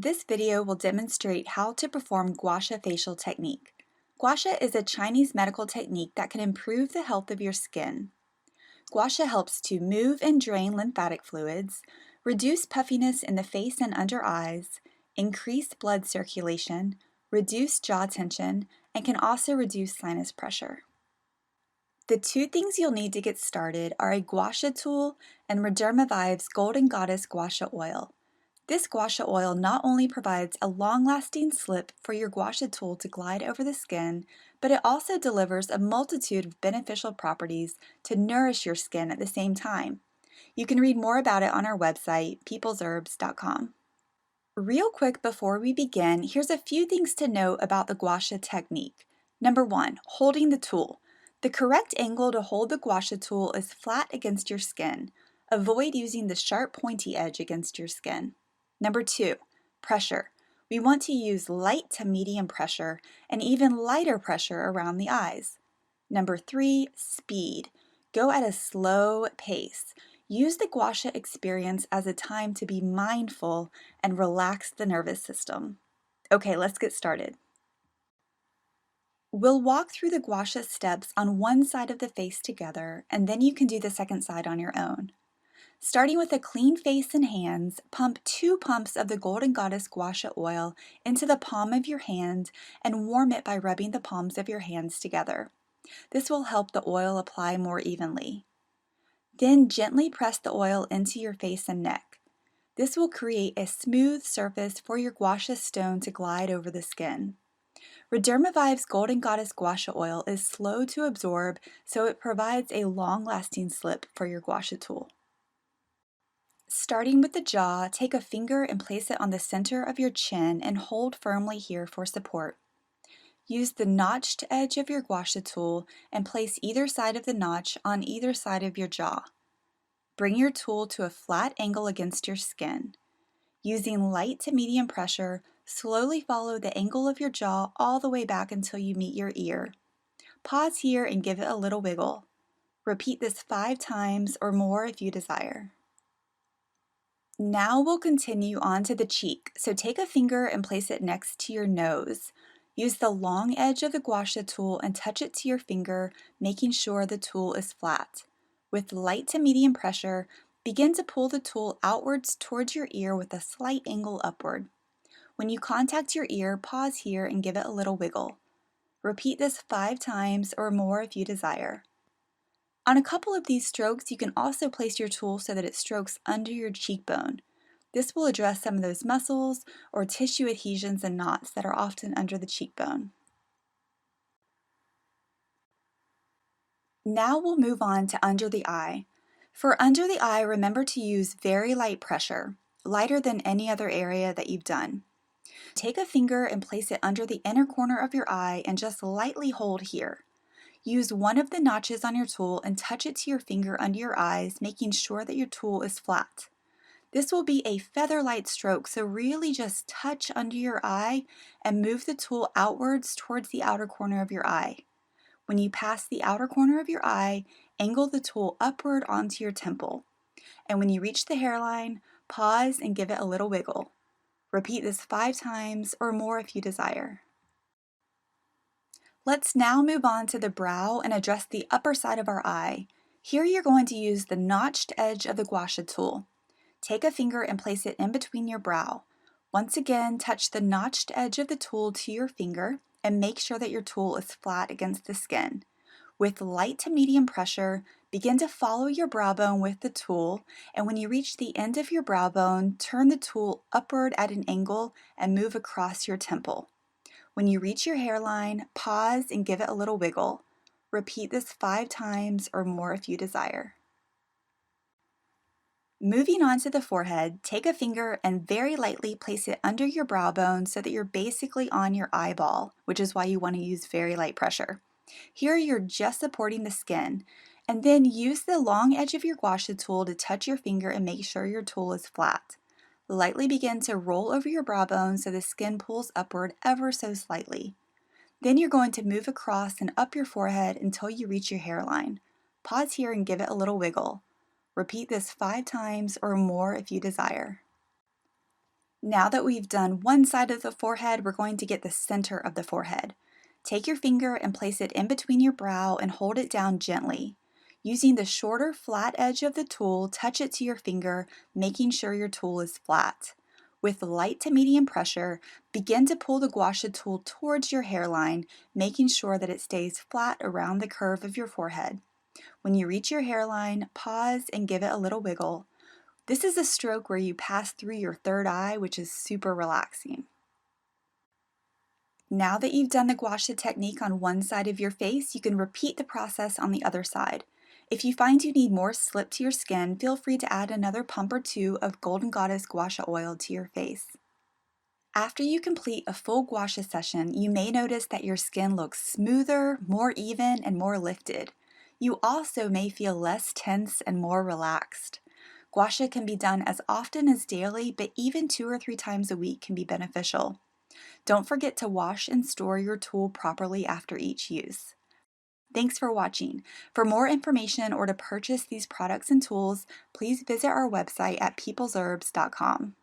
This video will demonstrate how to perform Gua Sha facial technique. Gua Sha is a Chinese medical technique that can improve the health of your skin. Gua Sha helps to move and drain lymphatic fluids, reduce puffiness in the face and under eyes, increase blood circulation, reduce jaw tension, and can also reduce sinus pressure. The two things you'll need to get started are a Gua Sha tool and ReDermaVive's Golden Goddess Gua Sha oil. This Gua Sha oil not only provides a long-lasting slip for your Gua Sha tool to glide over the skin, but it also delivers a multitude of beneficial properties to nourish your skin at the same time. You can read more about it on our website, peoplesherbs.com. Real quick before we begin, here's a few things to note about the Gua Sha technique. Number 1, holding the tool. The correct angle to hold the Gua Sha tool is flat against your skin. Avoid using the sharp pointy edge against your skin. Number 2, pressure. We want to use light to medium pressure and even lighter pressure around the eyes. Number 3, speed. Go at a slow pace. Use the Gua Sha experience as a time to be mindful and relax the nervous system. Okay, let's get started. We'll walk through the Gua Sha steps on one side of the face together, and then you can do the second side on your own. Starting with a clean face and hands, pump 2 pumps of the Golden Goddess Gua Sha oil into the palm of your hand and warm it by rubbing the palms of your hands together. This will help the oil apply more evenly. Then gently press the oil into your face and neck. This will create a smooth surface for your Gua Sha stone to glide over the skin. ReDermaVive's Golden Goddess Gua Sha oil is slow to absorb, so it provides a long-lasting slip for your Gua Sha tool. Starting with the jaw, take a finger and place it on the center of your chin and hold firmly here for support. Use the notched edge of your Gua Sha tool and place either side of the notch on either side of your jaw. Bring your tool to a flat angle against your skin. Using light to medium pressure, slowly follow the angle of your jaw all the way back until you meet your ear. Pause here and give it a little wiggle. Repeat this 5 times or more if you desire. Now we'll continue on to the cheek, so take a finger and place it next to your nose. Use the long edge of the Gua Sha tool and touch it to your finger, making sure the tool is flat. With light to medium pressure, begin to pull the tool outwards towards your ear with a slight angle upward. When you contact your ear, pause here and give it a little wiggle. Repeat this 5 times or more if you desire. On a couple of these strokes, you can also place your tool so that it strokes under your cheekbone. This will address some of those muscles or tissue adhesions and knots that are often under the cheekbone. Now we'll move on to under the eye. For under the eye, remember to use very light pressure, lighter than any other area that you've done. Take a finger and place it under the inner corner of your eye and just lightly hold here. Use one of the notches on your tool and touch it to your finger under your eyes, making sure that your tool is flat. This will be a feather-light stroke, so really just touch under your eye and move the tool outwards towards the outer corner of your eye. When you pass the outer corner of your eye, angle the tool upward onto your temple. And when you reach the hairline, pause and give it a little wiggle. Repeat this 5 times or more if you desire. Let's now move on to the brow and address the upper side of our eye. Here you're going to use the notched edge of the Gua Sha tool. Take a finger and place it in between your brow. Once again, touch the notched edge of the tool to your finger and make sure that your tool is flat against the skin. With light to medium pressure, begin to follow your brow bone with the tool, and when you reach the end of your brow bone, turn the tool upward at an angle and move across your temple. When you reach your hairline, pause and give it a little wiggle. Repeat this 5 times or more if you desire. Moving on to the forehead, take a finger and very lightly place it under your brow bone so that you're basically on your eyeball, which is why you want to use very light pressure. Here you're just supporting the skin, and then use the long edge of your Gua Sha tool to touch your finger and make sure your tool is flat. Lightly begin to roll over your brow bone so the skin pulls upward ever so slightly. Then you're going to move across and up your forehead until you reach your hairline. Pause here and give it a little wiggle. Repeat this 5 times or more if you desire. Now that we've done one side of the forehead, we're going to get the center of the forehead. Take your finger and place it in between your brow and hold it down gently. Using the shorter, flat edge of the tool, touch it to your finger, making sure your tool is flat. With light to medium pressure, begin to pull the Gua Sha tool towards your hairline, making sure that it stays flat around the curve of your forehead. When you reach your hairline, pause and give it a little wiggle. This is a stroke where you pass through your third eye, which is super relaxing. Now that you've done the Gua Sha technique on one side of your face, you can repeat the process on the other side. If you find you need more slip to your skin, feel free to add another pump or two of Golden Goddess Gua Sha oil to your face. After you complete a full Gua Sha session, you may notice that your skin looks smoother, more even, and more lifted. You also may feel less tense and more relaxed. Gua Sha can be done as often as daily, but even 2 or 3 times a week can be beneficial. Don't forget to wash and store your tool properly after each use. Thanks for watching. For more information or to purchase these products and tools, please visit our website at peoplesherbs.com.